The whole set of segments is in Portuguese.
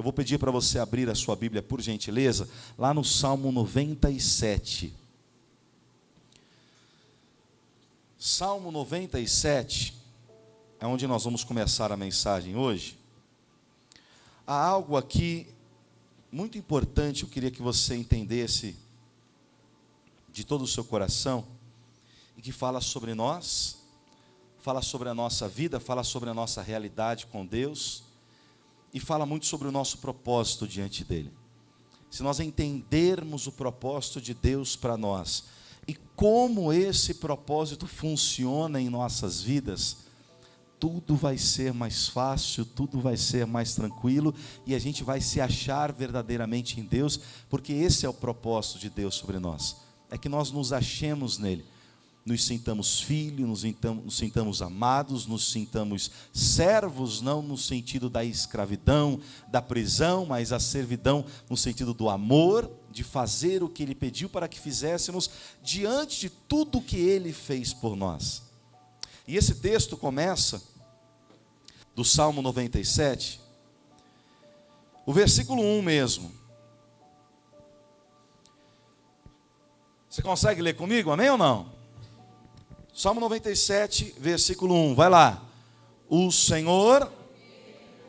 Eu vou pedir para você abrir a sua Bíblia, por gentileza, lá no Salmo 97. Salmo 97 é onde nós vamos começar a mensagem hoje. Há algo aqui muito importante, eu queria que você entendesse de todo o seu coração, e que fala sobre nós, fala sobre a nossa vida, fala sobre a nossa realidade com Deus, e fala muito sobre o nosso propósito diante dele. Se nós entendermos o propósito de Deus para nós, e como esse propósito funciona em nossas vidas, tudo vai ser mais fácil, tudo vai ser mais tranquilo, e a gente vai se achar verdadeiramente em Deus, porque esse é o propósito de Deus sobre nós, é que nós nos achemos nele, nos sintamos filhos, nos sintamos amados, nos sintamos servos, não no sentido da escravidão, da prisão, mas a servidão no sentido do amor, de fazer o que ele pediu para que fizéssemos, diante de tudo o que ele fez por nós. E esse texto começa do Salmo 97, o versículo 1 mesmo. Você consegue ler comigo, amém ou não? Salmo 97, versículo 1, vai lá. O Senhor,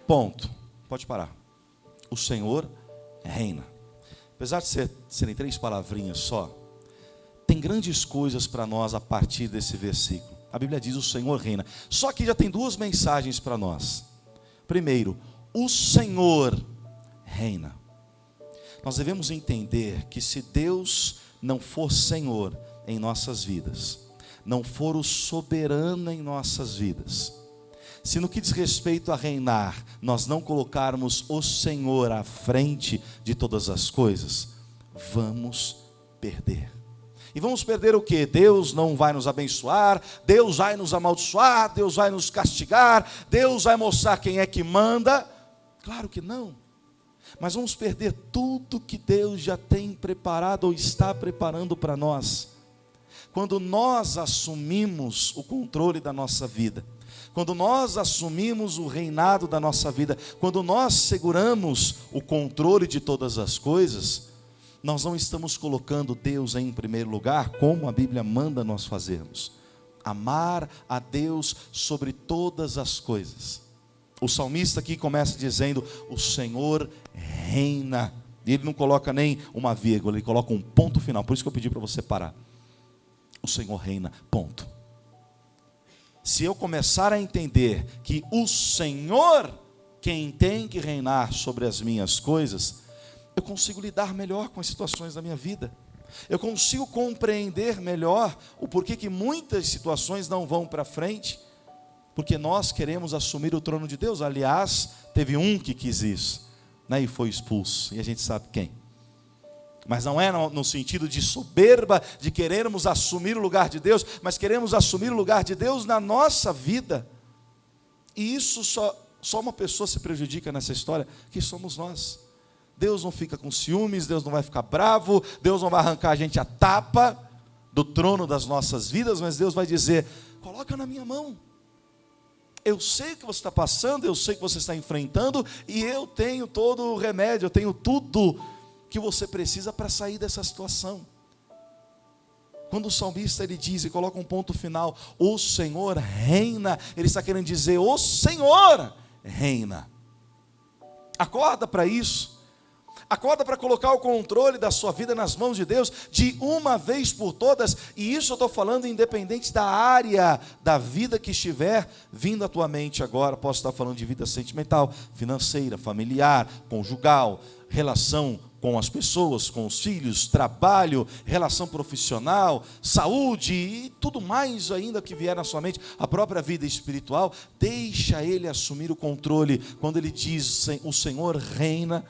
ponto, pode parar. O Senhor reina. Apesar de serem 3 palavrinhas só, tem grandes coisas para nós a partir desse versículo. A Bíblia diz: o Senhor reina. Só que já tem 2 mensagens para nós. Primeiro, o Senhor reina. Nós devemos entender que se Deus não for Senhor em nossas vidas, não for o soberano em nossas vidas, se no que diz respeito a reinar, nós não colocarmos o Senhor à frente de todas as coisas, vamos perder. E vamos perder o quê? Deus não vai nos abençoar, Deus vai nos amaldiçoar, Deus vai nos castigar, Deus vai mostrar quem é que manda. Claro que não. Mas vamos perder tudo que Deus já tem preparado ou está preparando para nós. Quando nós assumimos o controle da nossa vida, quando nós assumimos o reinado da nossa vida, quando nós seguramos o controle de todas as coisas, nós não estamos colocando Deus em primeiro lugar, como a Bíblia manda nós fazermos. Amar a Deus sobre todas as coisas. O salmista aqui começa dizendo: o Senhor reina. E ele não coloca nem uma vírgula, ele coloca um ponto final. Por isso que eu pedi para você parar. O Senhor reina, ponto. Se eu começar a entender que o Senhor quem tem que reinar sobre as minhas coisas, eu consigo lidar melhor com as situações da minha vida. Eu consigo compreender melhor o porquê que muitas situações não vão para frente, porque nós queremos assumir o trono de Deus. Aliás, teve um que quis isso, né, e foi expulso, e a gente sabe quem. Mas não é no sentido de soberba, de querermos assumir o lugar de Deus, mas queremos assumir o lugar de Deus na nossa vida. E isso só uma pessoa se prejudica nessa história, que somos nós. Deus não fica com ciúmes, Deus não vai ficar bravo, Deus não vai arrancar a gente a tapa do trono das nossas vidas, mas Deus vai dizer: coloca na minha mão. Eu sei o que você está passando, eu sei o que você está enfrentando, e eu tenho todo o remédio, eu tenho tudo que você precisa para sair dessa situação. Quando o salmista ele diz e coloca um ponto final: o Senhor reina, ele está querendo dizer: o Senhor reina. Acorda para isso. Acorda para colocar o controle da sua vida nas mãos de Deus, de uma vez por todas. E isso eu estou falando independente da área da vida que estiver vindo à tua mente agora. Posso estar falando de vida sentimental, financeira, familiar, conjugal, relação com as pessoas, com os filhos, trabalho, relação profissional, saúde e tudo mais ainda que vier na sua mente, a própria vida espiritual. Deixa Ele assumir o controle. Quando Ele diz: o Senhor reina,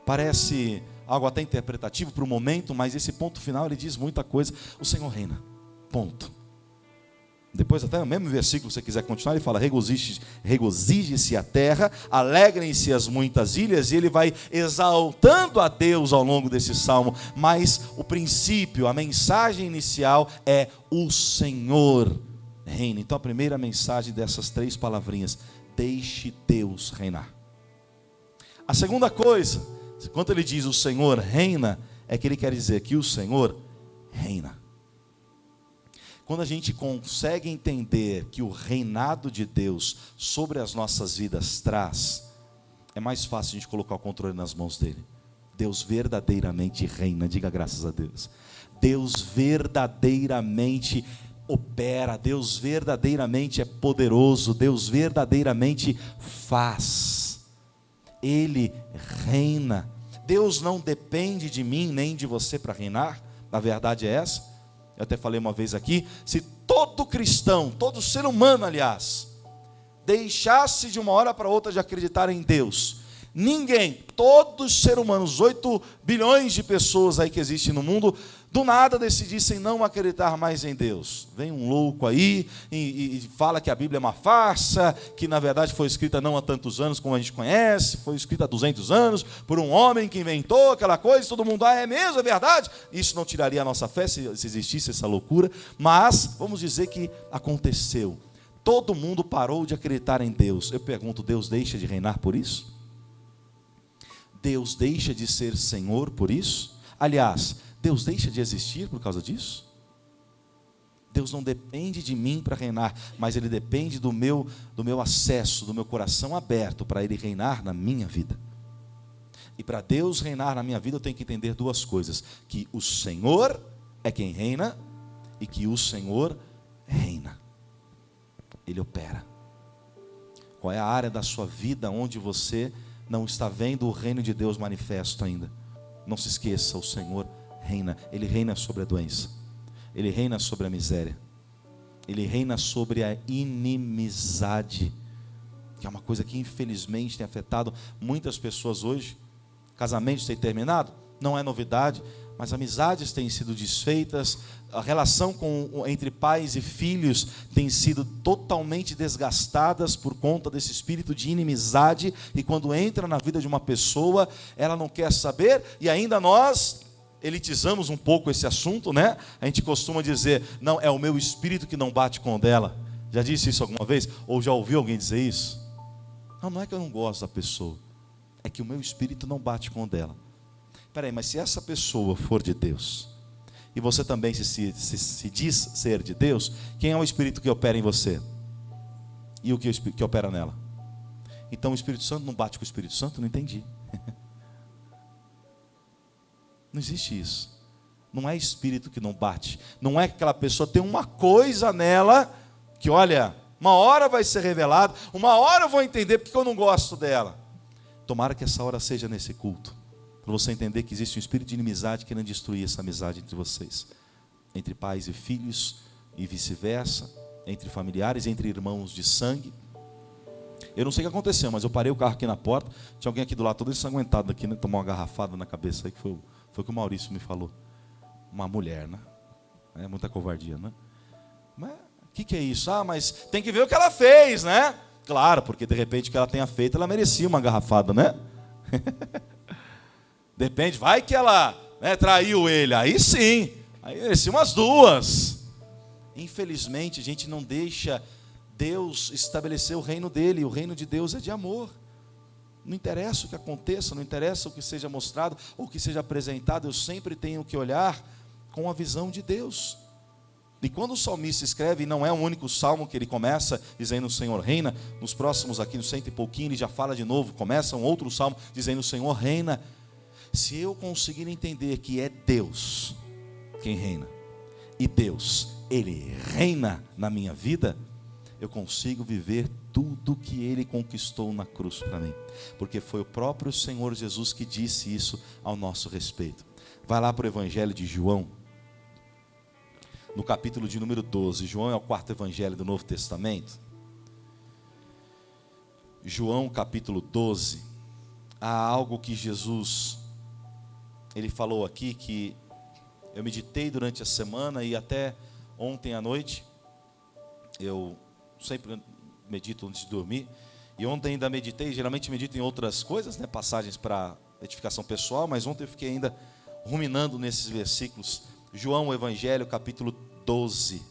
parece algo até interpretativo para o momento, mas esse ponto final ele diz muita coisa. O Senhor reina, ponto. Depois até no mesmo versículo, se você quiser continuar, ele fala: regozije-se a terra, alegrem-se as muitas ilhas. E ele vai exaltando a Deus ao longo desse salmo. Mas o princípio, a mensagem inicial é: o Senhor reina. Então a primeira mensagem dessas 3 palavrinhas: deixe Deus reinar. A segunda coisa, quando ele diz o Senhor reina, é que ele quer dizer que o Senhor reina. Quando a gente consegue entender que o reinado de Deus sobre as nossas vidas traz, é mais fácil a gente colocar o controle nas mãos dele. Deus verdadeiramente reina, diga graças a Deus. Deus verdadeiramente opera, Deus verdadeiramente é poderoso, Deus verdadeiramente faz. Ele reina. Deus não depende de mim nem de você para reinar, a verdade é essa. Eu até falei uma vez aqui, se todo cristão, todo ser humano, aliás, deixasse de uma hora para outra de acreditar em Deus, ninguém, todos os seres humanos, 8 bilhões de pessoas aí que existem no mundo, do nada decidissem não acreditar mais em Deus. Vem um louco aí e fala que a Bíblia é uma farsa, que na verdade foi escrita não há tantos anos como a gente conhece, foi escrita há 200 anos, por um homem que inventou aquela coisa, e todo mundo, é mesmo, é verdade? Isso não tiraria a nossa fé se existisse essa loucura, mas vamos dizer que aconteceu. Todo mundo parou de acreditar em Deus. Eu pergunto, Deus deixa de reinar por isso? Deus deixa de ser Senhor por isso? Aliás, Deus deixa de existir por causa disso? Deus não depende de mim para reinar, mas Ele depende do meu acesso, do meu coração aberto para Ele reinar na minha vida. E para Deus reinar na minha vida eu tenho que entender duas coisas: que o Senhor é quem reina e que o Senhor reina. Ele opera. Qual é a área da sua vida onde você não está vendo o reino de Deus manifesto ainda? Não se esqueça, o Senhor reina. Ele reina sobre a doença, Ele reina sobre a miséria, Ele reina sobre a inimizade, que é uma coisa que infelizmente tem afetado muitas pessoas hoje. Casamentos têm terminado, não é novidade, mas amizades têm sido desfeitas, a relação entre pais e filhos tem sido totalmente desgastadas por conta desse espírito de inimizade, e quando entra na vida de uma pessoa, ela não quer saber, e ainda nós elitizamos um pouco esse assunto, né? A gente costuma dizer, não, é o meu espírito que não bate com o dela. Já disse isso alguma vez? Ou já ouviu alguém dizer isso? Não, não é que eu não gosto da pessoa, é que o meu espírito não bate com o dela. Peraí, mas se essa pessoa for de Deus, e você também se diz ser de Deus, quem é o Espírito que opera em você? E o que opera nela? Então o Espírito Santo não bate com o Espírito Santo? Não entendi. Não existe isso. Não é espírito que não bate. Não é que aquela pessoa tem uma coisa nela, que olha, uma hora vai ser revelado, uma hora eu vou entender porque eu não gosto dela. Tomara que essa hora seja nesse culto, para você entender que existe um espírito de inimizade querendo destruir essa amizade entre vocês, entre pais e filhos, e vice-versa, entre familiares, entre irmãos de sangue. Eu não sei o que aconteceu, mas eu parei o carro aqui na porta, tinha alguém aqui do lado todo ensanguentado aqui, né? Tomou uma garrafada na cabeça aí, que foi o que o Maurício me falou. Uma mulher, né? É muita covardia, né? Mas o que é isso? Ah, mas tem que ver o que ela fez, né? Claro, porque de repente o que ela tenha feito, ela merecia uma garrafada, né? Depende, vai que ela, né, traiu ele, aí sim, aí merecia umas duas. Infelizmente a gente não deixa Deus estabelecer o reino dele, e o reino de Deus é de amor. Não interessa o que aconteça, não interessa o que seja mostrado ou o que seja apresentado, eu sempre tenho que olhar com a visão de Deus. E quando o salmista escreve, e não é o único salmo que ele começa dizendo o Senhor reina, nos próximos aqui, no 100 e pouquinho, ele já fala de novo, começa um outro salmo dizendo o Senhor reina. Se eu conseguir entender que é Deus quem reina, e Deus, Ele reina na minha vida, eu consigo viver tudo que Ele conquistou na cruz para mim, porque foi o próprio Senhor Jesus que disse isso ao nosso respeito. Vai lá para o Evangelho de João, no capítulo de número 12. João é o 4º evangelho do Novo Testamento. João capítulo 12. Há algo que Jesus, Ele falou aqui, que eu meditei durante a semana e até ontem à noite. Eu sempre medito antes de dormir, e ontem ainda meditei, geralmente medito em outras coisas, né, passagens para edificação pessoal, mas ontem eu fiquei ainda ruminando nesses versículos. João, o Evangelho, capítulo 12.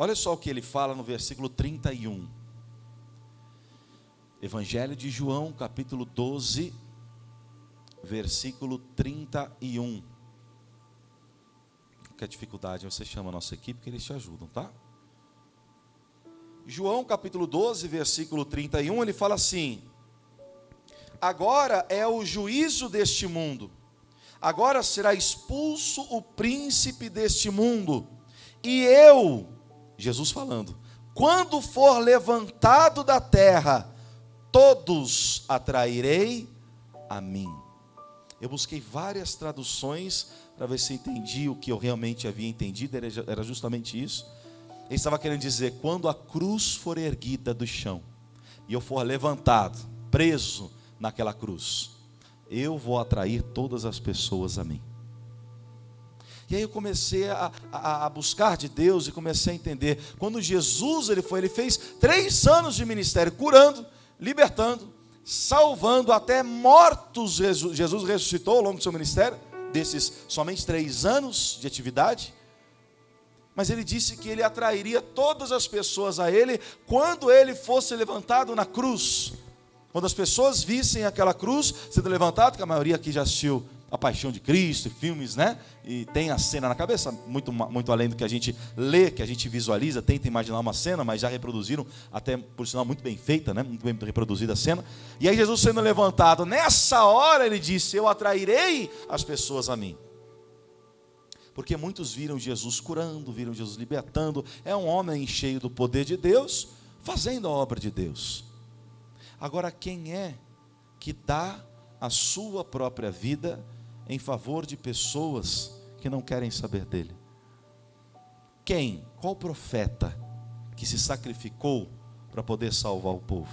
Olha só o que ele fala no versículo 31. Evangelho de João, capítulo 12, versículo 31. Qualquer dificuldade, você chama a nossa equipe que eles te ajudam, tá? João, capítulo 12, versículo 31, ele fala assim: agora é o juízo deste mundo, agora será expulso o príncipe deste mundo, e eu, Jesus falando, quando for levantado da terra, todos atrairei a mim. Eu busquei várias traduções para ver se entendi o que eu realmente havia entendido, era justamente isso. Ele estava querendo dizer, quando a cruz for erguida do chão, e eu for levantado, preso naquela cruz, eu vou atrair todas as pessoas a mim. E aí eu comecei a buscar de Deus e comecei a entender, quando Jesus ele fez 3 anos de ministério, curando, libertando, salvando, até mortos Jesus ressuscitou ao longo do seu ministério, desses somente 3 anos de atividade. Mas ele disse que ele atrairia todas as pessoas a ele, quando ele fosse levantado na cruz. Quando as pessoas vissem aquela cruz sendo levantada, que a maioria aqui já assistiu A Paixão de Cristo, filmes, né? E tem a cena na cabeça, muito além do que a gente lê, que a gente visualiza, tenta imaginar uma cena, mas já reproduziram, até por sinal muito bem feita, né? Muito bem reproduzida a cena. E aí Jesus sendo levantado, nessa hora ele disse, eu atrairei as pessoas a mim. Porque muitos viram Jesus curando, viram Jesus libertando, é um homem cheio do poder de Deus, fazendo a obra de Deus. Agora, quem é que dá a sua própria vida em favor de pessoas que não querem saber dele? Quem? Qual profeta que se sacrificou para poder salvar o povo?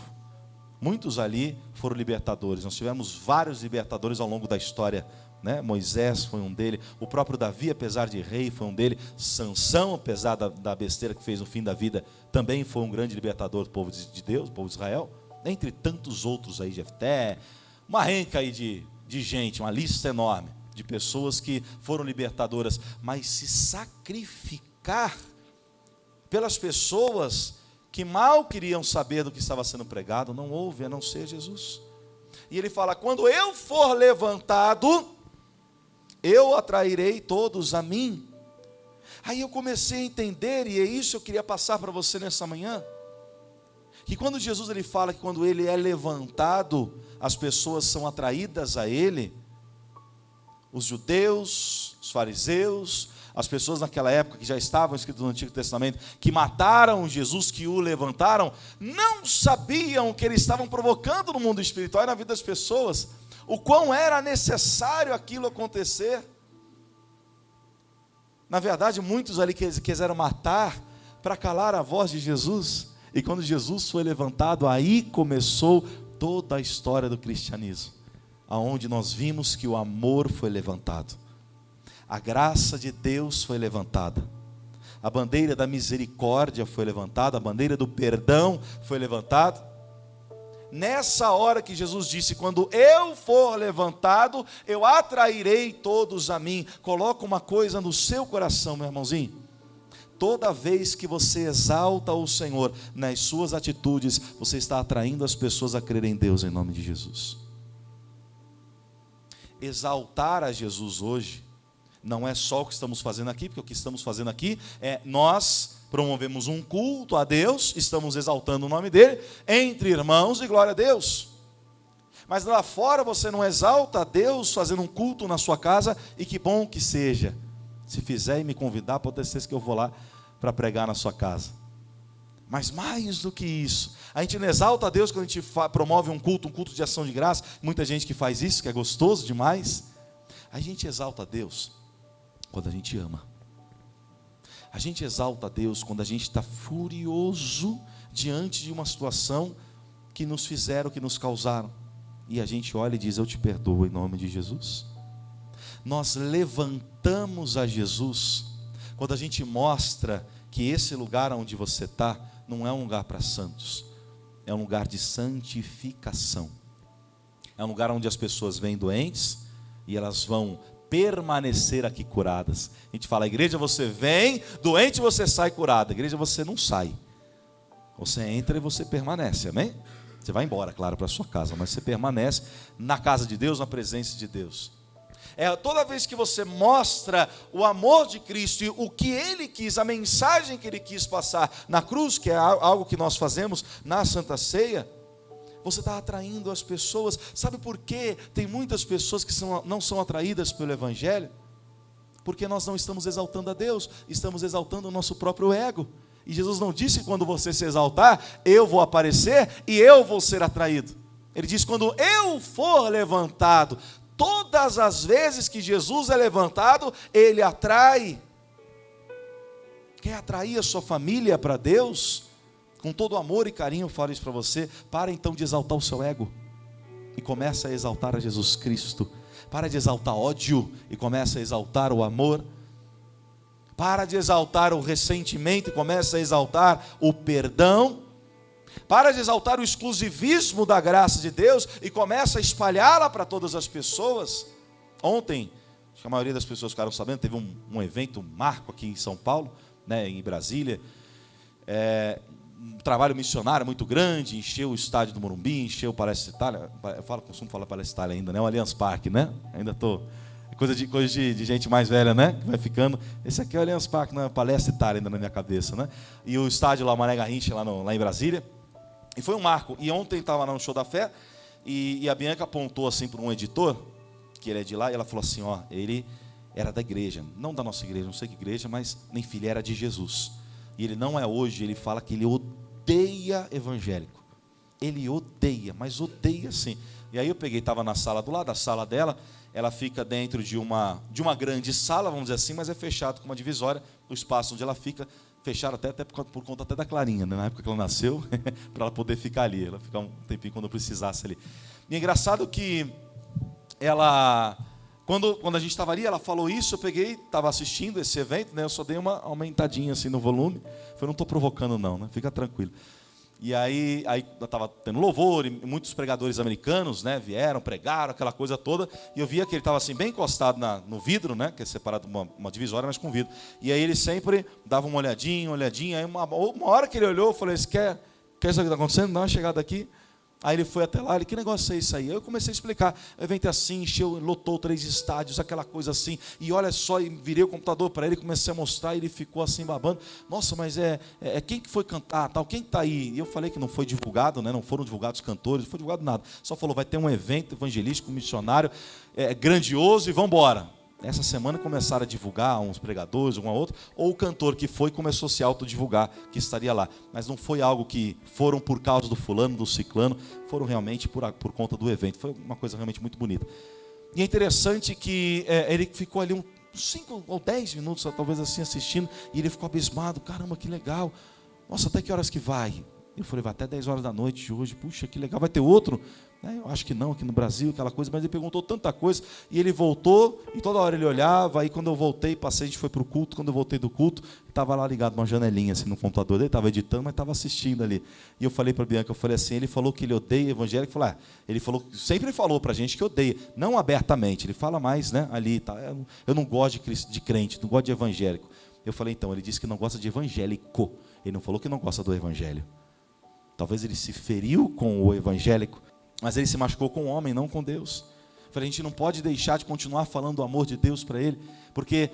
Muitos ali foram libertadores, nós tivemos vários libertadores ao longo da história, né? Moisés foi um dele, o próprio Davi, apesar de rei, foi um dele. Sansão, apesar da besteira que fez no fim da vida, também foi um grande libertador do povo de Deus, do povo de Israel, entre tantos outros aí, Jefté, uma renca aí de gente, uma lista enorme de pessoas que foram libertadoras, mas se sacrificar pelas pessoas que mal queriam saber do que estava sendo pregado, não houve a não ser Jesus. E ele fala, quando eu for levantado, eu atrairei todos a mim. Aí eu comecei a entender, e é isso que eu queria passar para você nessa manhã, que quando Jesus ele fala que quando ele é levantado, as pessoas são atraídas a ele, os judeus, os fariseus, as pessoas naquela época que já estavam escritos no Antigo Testamento, que mataram Jesus, que o levantaram, não sabiam o que eles estavam provocando no mundo espiritual e na vida das pessoas, o quão era necessário aquilo acontecer. Na verdade, muitos ali quiseram matar para calar a voz de Jesus, e quando Jesus foi levantado, aí começou toda a história do cristianismo, aonde nós vimos que o amor foi levantado, a graça de Deus foi levantada, a bandeira da misericórdia foi levantada, a bandeira do perdão foi levantada. Nessa hora que Jesus disse, quando eu for levantado, eu atrairei todos a mim. Coloca uma coisa no seu coração, meu irmãozinho. Toda vez que você exalta o Senhor nas suas atitudes, você está atraindo as pessoas a crerem em Deus em nome de Jesus. Exaltar a Jesus hoje não é só o que estamos fazendo aqui, porque o que estamos fazendo aqui é nós promovemos um culto a Deus, estamos exaltando o nome dele, entre irmãos e glória a Deus. Mas lá fora você não exalta a Deus fazendo um culto na sua casa, e que bom que seja. Se fizer e me convidar, pode ter certeza que eu vou lá para pregar na sua casa. Mas mais do que isso, a gente não exalta a Deus quando a gente promove um culto de ação de graça. Muita gente que faz isso, que é gostoso demais. A gente exalta a Deus quando a gente ama. A gente exalta a Deus quando a gente está furioso diante de uma situação que nos fizeram, que nos causaram. E a gente olha e diz, eu te perdoo em nome de Jesus. Nós levantamos a Jesus quando a gente mostra que esse lugar onde você está não é um lugar para santos, é um lugar de santificação. É um lugar onde as pessoas vêm doentes e elas vão permanecer aqui curadas. A gente fala, igreja você vem, doente você sai curado. Igreja você não sai. Você entra e você permanece, amém? Você vai embora, claro, para a sua casa, mas você permanece na casa de Deus, na presença de Deus. Toda vez que você mostra o amor de Cristo e o que Ele quis, a mensagem que Ele quis passar na cruz, que é algo que nós fazemos na Santa Ceia, você está atraindo as pessoas. Sabe por quê? Tem muitas pessoas que não são atraídas pelo Evangelho, porque nós não estamos exaltando a Deus, estamos exaltando o nosso próprio ego. E Jesus não disse que quando você se exaltar, eu vou aparecer e eu vou ser atraído. Ele diz, quando eu for levantado. Todas as vezes que Jesus é levantado, Ele atrai. Quer atrair a sua família para Deus? Com todo amor e carinho eu falo isso para você. Para então de exaltar o seu ego e começa a exaltar a Jesus Cristo. Para de exaltar ódio e começa a exaltar o amor. Para de exaltar o ressentimento e começa a exaltar o perdão. Para de exaltar o exclusivismo da graça de Deus e começa a espalhá-la para todas as pessoas. Ontem, acho que a maioria das pessoas ficaram sabendo, teve um evento marco aqui em São Paulo, né, em Brasília. Um trabalho missionário muito grande, encheu o estádio do Morumbi, encheu o Palestra Itália. Eu costumo falar Palestra Itália ainda, né? O Allianz Parque, né? Ainda estou... Coisa de gente mais velha, né? Que vai ficando. Esse aqui é o Allianz Parque, não é Palestra Itália ainda na minha cabeça, né? E o estádio lá, o Mané Garrincha, lá em Brasília. E foi um marco. E ontem estava lá no Show da Fé, e a Bianca apontou assim para um editor, que ele é de lá, e ela falou assim, ó, ele era da igreja, não da nossa igreja, não sei que igreja, mas enfim, ele era de Jesus. E ele não é hoje, ele fala que ele odeia evangélico. Ele odeia, mas odeia sim. E aí eu peguei, estava na sala do lado, da sala dela, ela fica dentro de uma grande sala, vamos dizer assim, mas é fechado com uma divisória, o espaço onde ela fica, fechado até por conta até da Clarinha, né? Na época que ela nasceu, para ela poder ficar ali, ela ficar um tempinho quando precisasse ali. E é engraçado que ela, quando a gente estava ali, ela falou isso, eu peguei, estava assistindo esse evento, né? Eu só dei uma aumentadinha assim no volume, eu não estou provocando não, né? Fica tranquilo. E aí estava tendo louvor, e muitos pregadores americanos, né, vieram, pregaram, aquela coisa toda, e eu via que ele estava assim, bem encostado no vidro, né, que é separado uma divisória, mas com vidro. E aí ele sempre dava uma olhadinha, aí uma hora que ele olhou, eu falei, você quer isso que está acontecendo? Dá uma chegada aqui. Aí ele foi até lá, ele, que negócio é isso aí? Aí eu comecei a explicar, o evento é assim, lotou 3 estádios, aquela coisa assim, e olha só, e virei o computador para ele, comecei a mostrar, e ele ficou assim babando, nossa, mas quem que foi cantar, tal, quem está aí? E eu falei que não foi divulgado, né, não foram divulgados cantores, não foi divulgado nada, só falou, vai ter um evento evangelístico, missionário, grandioso, e vamos embora. Essa semana começaram a divulgar uns pregadores, alguma outra, ou o cantor que foi começou a se autodivulgar que estaria lá. Mas não foi algo que foram por causa do fulano, do ciclano, foram realmente por conta do evento. Foi uma coisa realmente muito bonita. E é interessante que ele ficou ali uns 5 ou 10 minutos, talvez assim, assistindo, e ele ficou abismado, caramba, que legal. Nossa, até que horas que vai? Eu falei, vai até 10 horas da noite de hoje, puxa, que legal, vai ter outro? Eu acho que não, aqui no Brasil, aquela coisa, mas ele perguntou tanta coisa, e ele voltou, e toda hora ele olhava, aí quando eu voltei, passei, a gente foi para o culto, quando eu voltei do culto, estava lá ligado uma janelinha assim no computador dele, estava editando, mas estava assistindo ali. E eu falei para a Bianca, eu falei assim, ele falou que ele odeia evangélico, ele falou, sempre falou para a gente que odeia, não abertamente, ele fala mais, né, ali, tá, eu não gosto de crente, não gosto de evangélico. Eu falei, então, ele disse que não gosta de evangélico, ele não falou que não gosta do evangelho. Talvez ele se feriu com o evangélico, mas ele se machucou com o homem, não com Deus. Eu falei, a gente não pode deixar de continuar falando do amor de Deus para ele, porque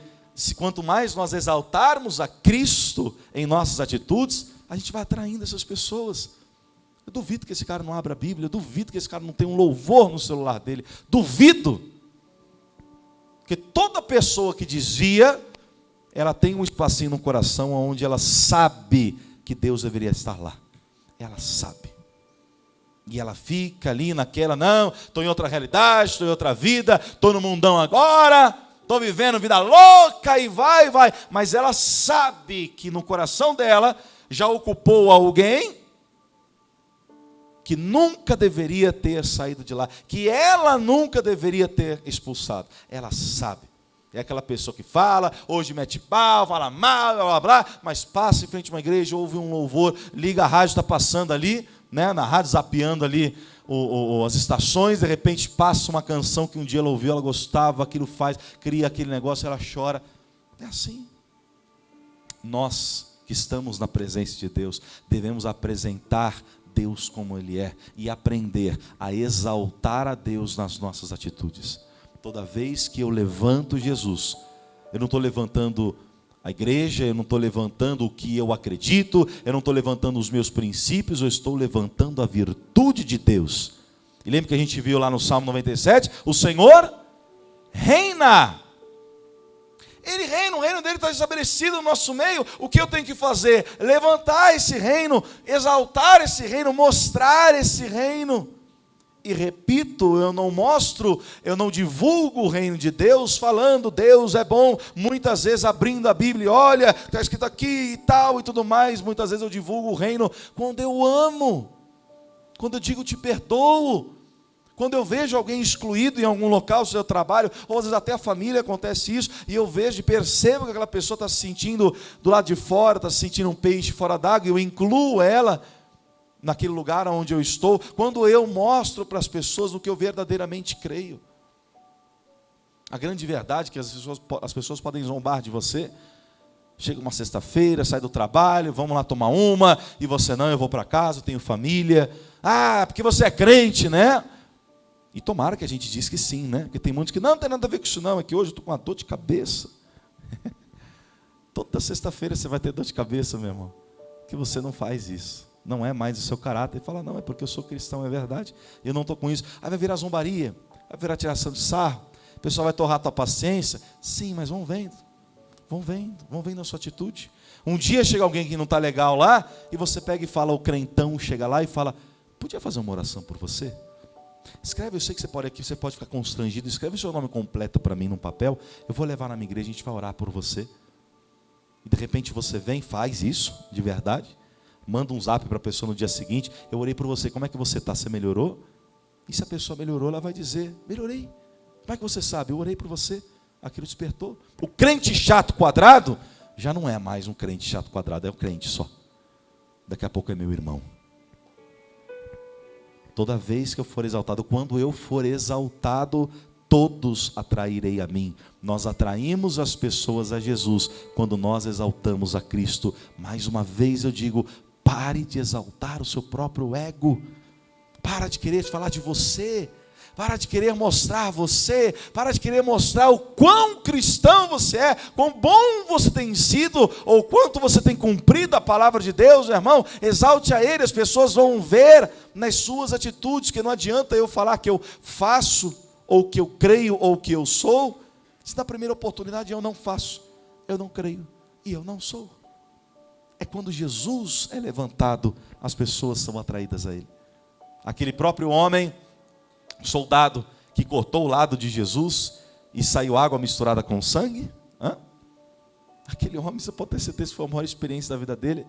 quanto mais nós exaltarmos a Cristo em nossas atitudes, a gente vai atraindo essas pessoas. Eu duvido que esse cara não abra a Bíblia, eu duvido que esse cara não tenha um louvor no celular dele, duvido. Porque toda pessoa que desvia, ela tem um espacinho no coração onde ela sabe que Deus deveria estar lá. Ela sabe. E ela fica ali naquela, não, estou em outra realidade, estou em outra vida, estou no mundão agora, estou vivendo vida louca e vai. Mas ela sabe que no coração dela já ocupou alguém que nunca deveria ter saído de lá, que ela nunca deveria ter expulsado. Ela sabe. É aquela pessoa que fala, hoje mete pau, fala mal, blá, blá, blá, mas passa em frente a uma igreja, ouve um louvor, liga a rádio, está passando ali, né, na rádio, zapeando ali as estações, de repente passa uma canção que um dia ela ouviu, ela gostava, aquilo faz, cria aquele negócio, ela chora. É assim. Nós que estamos na presença de Deus, devemos apresentar Deus como Ele é e aprender a exaltar a Deus nas nossas atitudes. Toda vez que eu levanto Jesus, eu não estou levantando a igreja, eu não estou levantando o que eu acredito, eu não estou levantando os meus princípios, eu estou levantando a virtude de Deus. E lembra que a gente viu lá no Salmo 97? O Senhor reina. Ele reina, o reino dele está estabelecido no nosso meio. O que eu tenho que fazer? Levantar esse reino, exaltar esse reino, mostrar esse reino. E repito, eu não mostro, eu não divulgo o reino de Deus falando Deus é bom, muitas vezes abrindo a Bíblia, olha, está escrito aqui e tal e tudo mais. Muitas vezes eu divulgo o reino quando eu amo, quando eu digo te perdoo, quando eu vejo alguém excluído em algum local do seu trabalho, ou às vezes até a família acontece isso, e eu vejo e percebo que aquela pessoa está se sentindo do lado de fora, está se sentindo um peixe fora d'água, e eu incluo ela naquele lugar onde eu estou, quando eu mostro para as pessoas o que eu verdadeiramente creio. A grande verdade é que as pessoas podem zombar de você. Chega uma sexta-feira, sai do trabalho, vamos lá tomar uma, e você não, eu vou para casa, eu tenho família. Ah, porque você é crente, né? E tomara que a gente diz que sim, né? Porque tem muitos que não tem nada a ver com isso não, é que hoje eu estou com uma dor de cabeça. Toda sexta-feira você vai ter dor de cabeça, meu irmão. Que você não faz isso. Não é mais o seu caráter. E fala, não, é porque eu sou cristão, é verdade. Eu não estou com isso. Aí vai virar zombaria, vai virar tiração de sarro. O pessoal vai torrar a tua paciência. Sim, mas vão vendo a sua atitude. Um dia chega alguém que não está legal lá, e você pega e fala, o crentão chega lá e fala, podia fazer uma oração por você? Escreve, eu sei que você pode aqui, você pode ficar constrangido, escreve o seu nome completo para mim num papel, eu vou levar na minha igreja, a gente vai orar por você. E de repente você vem, faz isso, de verdade, manda um zap para a pessoa no dia seguinte, eu orei por você, como é que você está? Você melhorou? E se a pessoa melhorou, ela vai dizer, melhorei. Como é que você sabe? Eu orei por você, aquilo despertou. O crente chato quadrado, já não é mais um crente chato quadrado, é um crente só. Daqui a pouco é meu irmão. Toda vez que eu for exaltado, quando eu for exaltado, todos atrairei a mim. Nós atraímos as pessoas a Jesus quando nós exaltamos a Cristo. Mais uma vez eu digo, pare de exaltar o seu próprio ego. Para de querer falar de você. Para de querer mostrar você, para de querer mostrar o quão cristão você é, quão bom você tem sido, ou quanto você tem cumprido a palavra de Deus, meu irmão. Exalte a Ele, as pessoas vão ver nas suas atitudes, que não adianta eu falar que eu faço, ou que eu creio, ou que eu sou, se na primeira oportunidade eu não faço, eu não creio, e eu não sou. É quando Jesus é levantado, as pessoas são atraídas a Ele. Aquele próprio homem, soldado que cortou o lado de Jesus e saiu água misturada com sangue, aquele homem, você pode ter certeza que foi a maior experiência da vida dele.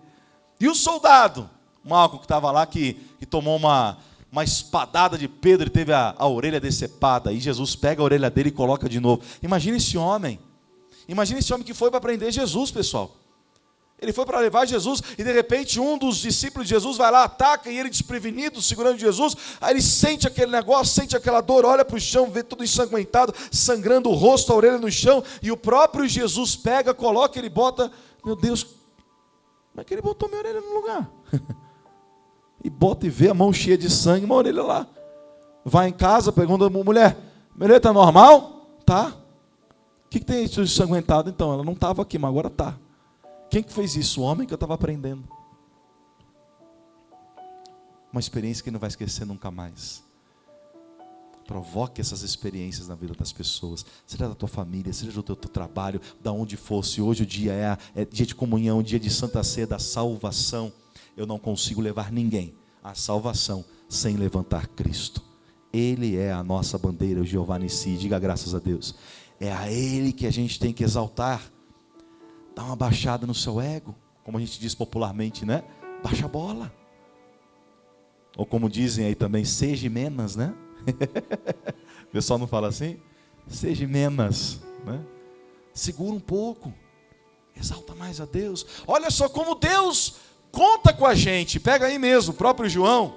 E o soldado, Malco, que estava lá, que tomou uma espadada de Pedro e teve a orelha decepada, e Jesus pega a orelha dele e coloca de novo. Imagina esse homem que foi para prender Jesus, pessoal. Ele foi para levar Jesus e de repente um dos discípulos de Jesus vai lá, ataca, e ele desprevenido, segurando Jesus, aí ele sente aquele negócio, sente aquela dor, olha para o chão, vê tudo ensanguentado, sangrando o rosto, a orelha no chão, e o próprio Jesus pega, coloca, ele bota, meu Deus, como é que ele botou minha orelha no lugar? E bota e vê a mão cheia de sangue, uma orelha lá. Vai em casa, pergunta a mulher, minha orelha está normal? Tá. O que tem isso ensanguentado? Então, ela não estava aqui, mas agora está. Quem que fez isso? O homem que eu estava aprendendo. Uma experiência que não vai esquecer nunca mais. Provoque essas experiências na vida das pessoas. Seja da tua família, seja do teu trabalho, da onde fosse. Hoje o dia é dia de comunhão, dia de Santa Ceia, da salvação. Eu não consigo levar ninguém à salvação sem levantar Cristo. Ele é a nossa bandeira, o Jeová Nissi. Diga graças a Deus. É a Ele que a gente tem que exaltar. Dá uma baixada no seu ego, como a gente diz popularmente, né? Baixa a bola. Ou como dizem aí também, seja menos, né? O pessoal não fala assim? Seja menos, né? Segura um pouco. Exalta mais a Deus. Olha só como Deus conta com com a gente, pega aí mesmo, o próprio João,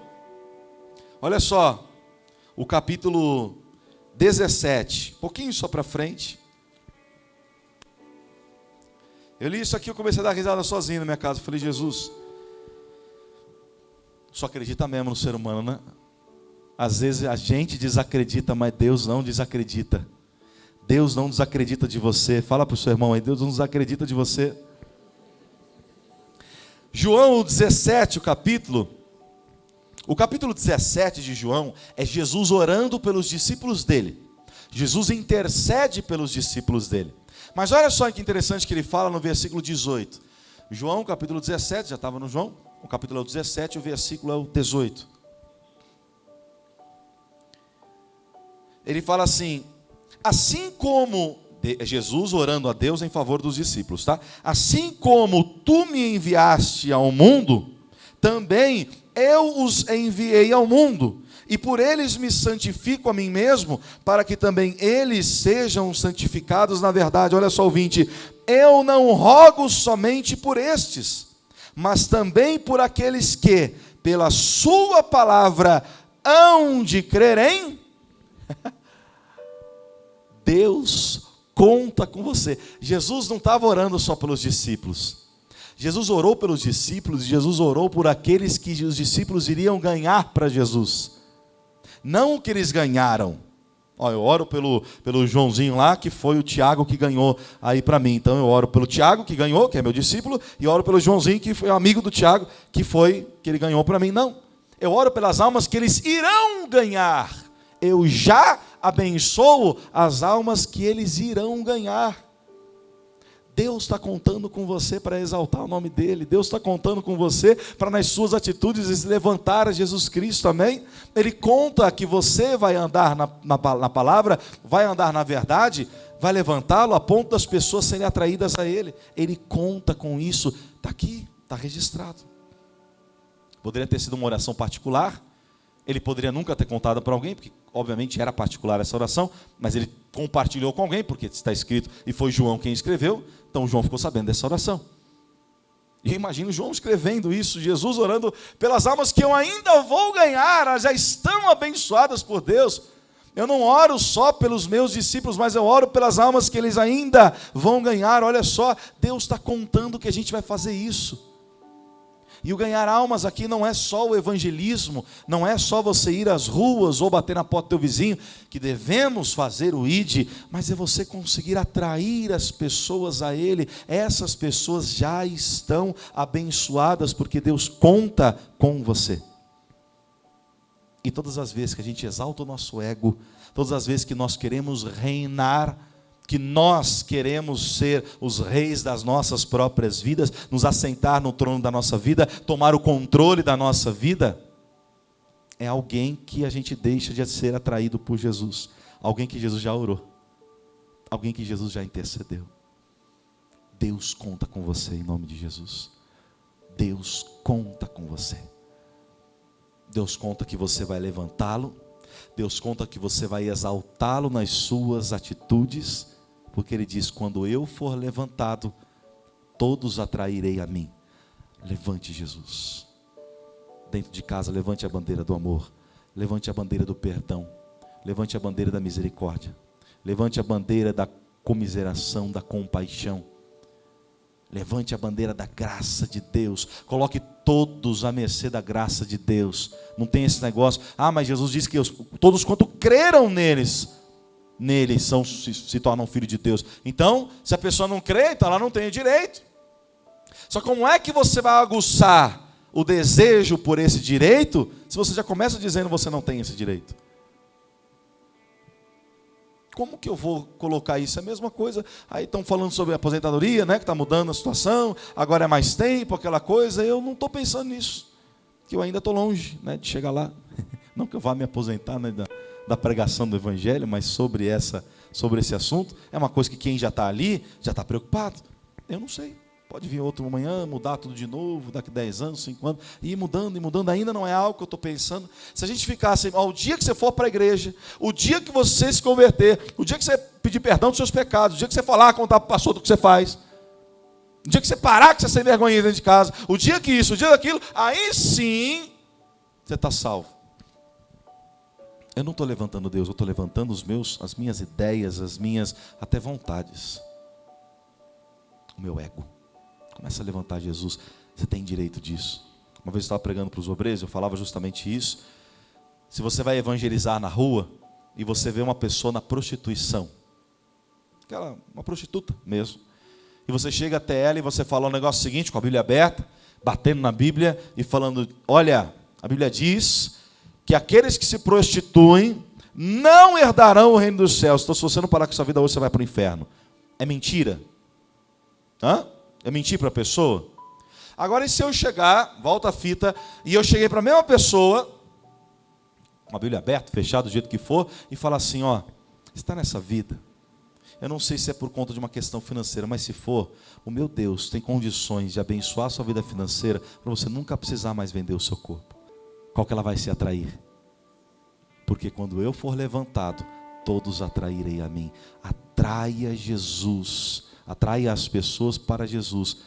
olha só, o capítulo 17, pouquinho só para frente. Eu li isso aqui, eu comecei a dar risada sozinho na minha casa. Eu falei, Jesus, só acredita mesmo no ser humano, né? Às vezes a gente desacredita, mas Deus não desacredita. Deus não desacredita de você. Fala para o seu irmão aí, Deus não desacredita de você. João 17, o capítulo 17 de João é Jesus orando pelos discípulos dele. Jesus intercede pelos discípulos dele. Mas olha só que interessante que ele fala no versículo 18. João, capítulo 17, já estava no João, o capítulo é o 17, o versículo é o 18. Ele fala assim, assim como, Jesus orando a Deus em favor dos discípulos, tá? Assim como tu me enviaste ao mundo, também eu os enviei ao mundo. E por eles me santifico a mim mesmo, para que também eles sejam santificados na verdade. Olha só, ouvinte, eu não rogo somente por estes, mas também por aqueles que, pela sua palavra, hão de crer em... Deus conta com você. Jesus não estava orando só pelos discípulos. Jesus orou pelos discípulos, Jesus orou por aqueles que os discípulos iriam ganhar para Jesus. Não o que eles ganharam. Ó, eu oro pelo Joãozinho lá, que foi o Tiago que ganhou aí para mim. Então eu oro pelo Tiago, que ganhou, que é meu discípulo, e oro pelo Joãozinho, que foi amigo do Tiago, que ele ganhou para mim. Não. Eu oro pelas almas que eles irão ganhar. Eu já abençoo as almas que eles irão ganhar. Deus está contando com você para exaltar o nome dEle. Deus está contando com você para nas suas atitudes levantar a Jesus Cristo, amém? Ele conta que você vai andar na palavra, vai andar na verdade, vai levantá-lo a ponto das pessoas serem atraídas a Ele. Ele conta com isso, está aqui, está registrado. Poderia ter sido uma oração particular, ele poderia nunca ter contado para alguém, porque obviamente era particular essa oração, mas ele compartilhou com alguém, porque está escrito, e foi João quem escreveu, então João ficou sabendo dessa oração. E imagino João escrevendo isso, Jesus orando pelas almas que eu ainda vou ganhar, elas já estão abençoadas por Deus. Eu não oro só pelos meus discípulos, mas eu oro pelas almas que eles ainda vão ganhar. Olha só, Deus está contando que a gente vai fazer isso. E o ganhar almas aqui não é só o evangelismo, não é só você ir às ruas ou bater na porta do teu vizinho, que devemos fazer o ID, mas é você conseguir atrair as pessoas a Ele. Essas pessoas já estão abençoadas, porque Deus conta com você. E todas as vezes que a gente exalta o nosso ego, todas as vezes que nós queremos reinar, que nós queremos ser os reis das nossas próprias vidas, nos assentar no trono da nossa vida, tomar o controle da nossa vida, é alguém que a gente deixa de ser atraído por Jesus, alguém que Jesus já orou, alguém que Jesus já intercedeu. Deus conta com você em nome de Jesus. Deus conta com você. Deus conta que você vai levantá-lo, Deus conta que você vai exaltá-lo nas suas atitudes, porque Ele diz, quando eu for levantado, todos atrairei a mim. Levante Jesus. Dentro de casa, levante a bandeira do amor, levante a bandeira do perdão, levante a bandeira da misericórdia, levante a bandeira da comiseração, da compaixão, levante a bandeira da graça de Deus, coloque todos à mercê da graça de Deus. Não tem esse negócio, mas Jesus disse que todos quanto creram nele se tornam filho de Deus. Então, se a pessoa não crê, então ela não tem o direito. Só como é que você vai aguçar o desejo por esse direito, se você já começa dizendo que você não tem esse direito? Como que eu vou colocar isso? É a mesma coisa. Aí estão falando sobre a aposentadoria, né, que está mudando a situação, agora é mais tempo, aquela coisa. Eu não estou pensando nisso, que eu ainda estou longe, né, de chegar lá. Não que eu vá me aposentar, né, da pregação do Evangelho, mas sobre esse assunto, é uma coisa que quem já está ali, já está preocupado. Eu não sei, pode vir outro amanhã, mudar tudo de novo, daqui 10 anos, 5 anos, e ir mudando, ainda não é algo que eu estou pensando. Se a gente ficasse, o dia que você for para a igreja, o dia que você se converter, o dia que você pedir perdão dos seus pecados, o dia que você falar, contar para o pastor do que você faz, O dia que você parar com essa vergonha dentro de casa, o dia que isso, o dia daquilo, aí sim você está salvo. Eu não estou levantando Deus, eu estou levantando as minhas ideias, as minhas até vontades. O meu ego. Começa a levantar Jesus. Você tem direito disso. Uma vez eu estava pregando para os obreiros, eu falava justamente isso. Se você vai evangelizar na rua e você vê uma pessoa na prostituição, uma prostituta mesmo, e você chega até ela e você fala o negócio seguinte, com a Bíblia aberta, batendo na Bíblia e falando, olha, a Bíblia diz que aqueles que se prostituem não herdarão o reino dos céus. Então se você não parar com sua vida hoje, você vai para o inferno. É mentira? É mentir para a pessoa? Agora e se eu chegar, volta a fita, e eu cheguei para a mesma pessoa, com a Bíblia aberta, fechada, do jeito que for, e falar assim, ó, está nessa vida. Eu não sei se é por conta de uma questão financeira, mas se for, o meu Deus tem condições de abençoar a sua vida financeira para você nunca precisar mais vender o seu corpo. Qual que ela vai se atrair? Porque quando eu for levantado, todos atrairei a mim. Atraia Jesus, atraia as pessoas para Jesus,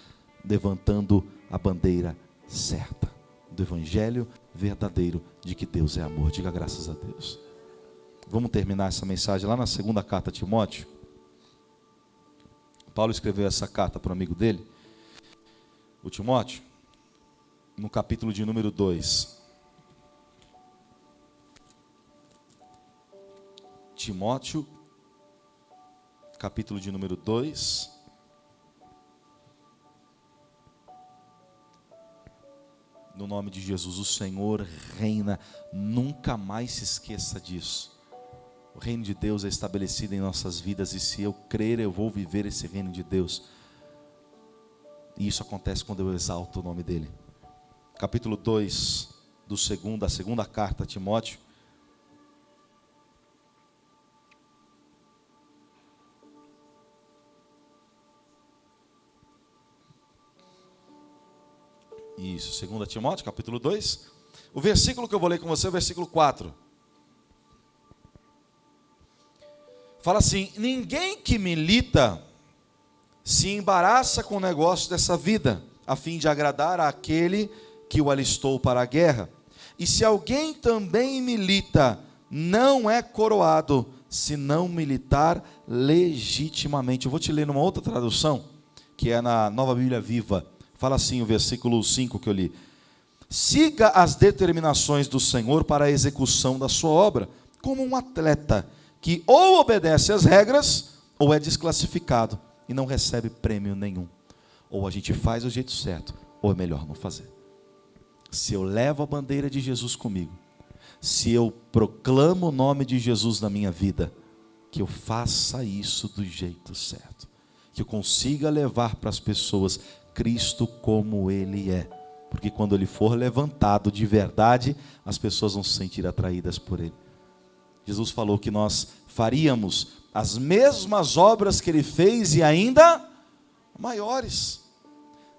levantando a bandeira certa do evangelho verdadeiro de que Deus é amor. Diga graças a Deus. Vamos terminar essa mensagem lá na segunda carta a Timóteo. Paulo escreveu essa carta para o amigo dele, o Timóteo, no capítulo de número 2. Timóteo, capítulo de número 2. No nome de Jesus, o Senhor reina, nunca mais se esqueça disso. O reino de Deus é estabelecido em nossas vidas, e se eu crer, eu vou viver esse reino de Deus. E isso acontece quando eu exalto o nome dele. Capítulo 2, da segunda carta a Timóteo. Isso, 2 Timóteo, capítulo 2. O versículo que eu vou ler com você é o versículo 4. Fala assim: ninguém que milita se embaraça com o negócio dessa vida, a fim de agradar àquele que o alistou para a guerra. E se alguém também milita, não é coroado, se não militar legitimamente. Eu vou te ler numa outra tradução, que é na Nova Bíblia Viva. Fala assim o versículo 5 que eu li: siga as determinações do Senhor para a execução da sua obra, como um atleta que ou obedece às regras, ou é desclassificado e não recebe prêmio nenhum. Ou a gente faz do jeito certo, ou é melhor não fazer. Se eu levo a bandeira de Jesus comigo, se eu proclamo o nome de Jesus na minha vida, que eu faça isso do jeito certo, que eu consiga levar para as pessoas Cristo como Ele é, porque quando Ele for levantado de verdade, as pessoas vão se sentir atraídas por Ele. Jesus falou que nós faríamos as mesmas obras que Ele fez e ainda maiores.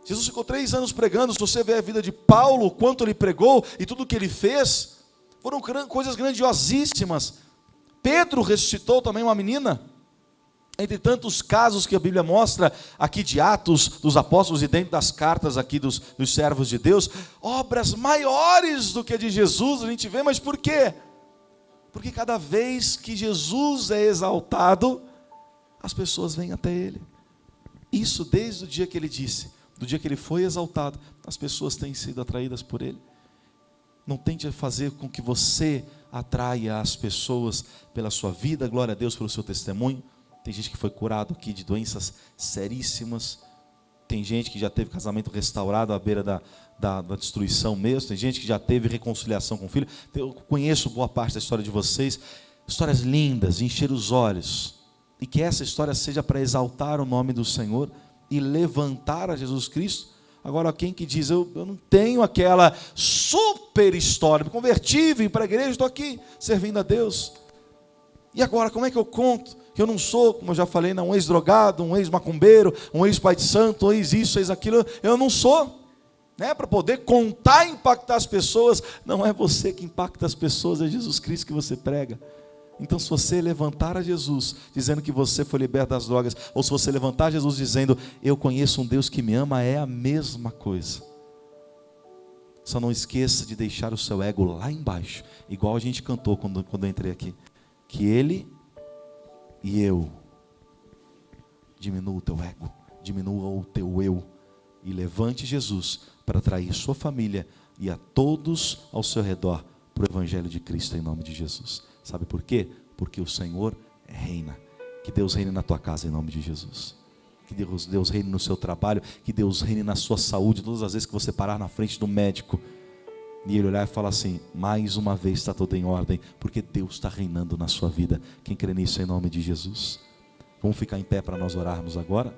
Jesus ficou 3 anos pregando. Se você ver a vida de Paulo, quanto ele pregou e tudo o que ele fez, foram coisas grandiosíssimas. Pedro ressuscitou também uma menina. Entre tantos casos que a Bíblia mostra aqui de Atos dos Apóstolos e dentro das cartas aqui dos servos de Deus, obras maiores do que a de Jesus a gente vê. Mas por quê? Porque cada vez que Jesus é exaltado, as pessoas vêm até Ele. Isso desde o dia que Ele disse, do dia que Ele foi exaltado, as pessoas têm sido atraídas por Ele. Não tente fazer com que você atraia as pessoas pela sua vida, glória a Deus pelo seu testemunho. Tem gente que foi curado aqui de doenças seríssimas. Tem gente que já teve casamento restaurado à beira da destruição mesmo. Tem gente que já teve reconciliação com o filho. Eu conheço boa parte da história de vocês. Histórias lindas, de encher os olhos. E que essa história seja para exaltar o nome do Senhor e levantar a Jesus Cristo. Agora, quem que diz, eu não tenho aquela super história, me converti, vim para a igreja, estou aqui servindo a Deus. E agora, como é que eu conto? Que eu não sou, como eu já falei, um ex-drogado, um ex-macumbeiro, um ex-pai de santo, um ex-isso, ex-aquilo. Eu não sou. Para poder contar e impactar as pessoas, não é você que impacta as pessoas, é Jesus Cristo que você prega. Então, se você levantar a Jesus dizendo que você foi liberto das drogas, ou se você levantar Jesus dizendo, eu conheço um Deus que me ama, é a mesma coisa. Só não esqueça de deixar o seu ego lá embaixo, igual a gente cantou quando eu entrei aqui. Que ele e eu, diminua o teu ego, diminua o teu eu, e levante Jesus para atrair sua família e a todos ao seu redor para o Evangelho de Cristo, em nome de Jesus. Sabe por quê? Porque o Senhor reina. Que Deus reine na tua casa, em nome de Jesus. Que Deus reine no seu trabalho, que Deus reine na sua saúde. Todas as vezes que você parar na frente do médico e ele olhar e falar assim, mais uma vez está tudo em ordem, porque Deus está reinando na sua vida. Quem crê nisso, em nome de Jesus? Vamos ficar em pé para nós orarmos agora?